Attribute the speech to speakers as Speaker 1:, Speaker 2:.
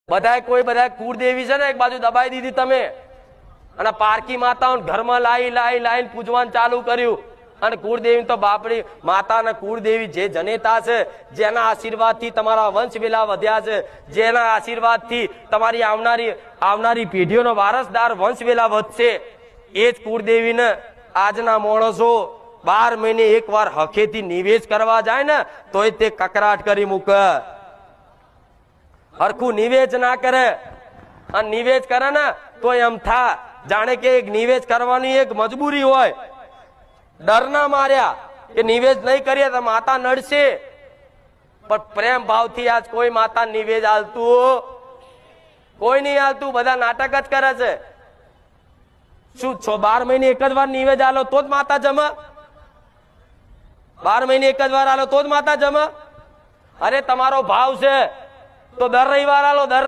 Speaker 1: બધાય કોઈ બધાય કુળદેવી છે ને એક બાજુ દબાઈ દીધી તમે અને પારકી માતાઓ ઘરમાં લાઈને પૂજવાનું ચાલુ કર્યું અને કુળદેવી તો બાપડી માતા અને કુળદેવી જે જનેતા છે, જેના આશીર્વાદથી તમારા વંશ વેલા વધ્યા છે, જેના આશીર્વાદથી તમારી આવનારી પેઢીઓનો વારસદાર વંશ વેલા વધશે, એ જ કુળદેવીને આજના માણસો 12 મહિને એકવાર હખેથી નિવેશ કરવા જાય ને તોય તે કકરાટ કરી મૂકે, હરખું નિવેશ ના કરે અને નિવેશ કરે ને તો એમ થા જાણે કે એક નિવેશ કરવાની એક મજબૂરી હોય, ડરના માર્યા કે નિવેશ નહીં કરીએ તો માતા નડશે, પણ પ્રેમ ભાવથી આજ કોઈ માતા નિવેશ આલતું કોઈ નહીં આલતું, બધા નાટક જ કરે છે। શું 12 મહિને એક જ વાર નિવેશ આલો તો જ માતા જમે? 12 મહિને એક જ વાર આલો તો જ માતા જમે? અરે તમારો ભાવ છે તો દર રવિવાર આલો, દર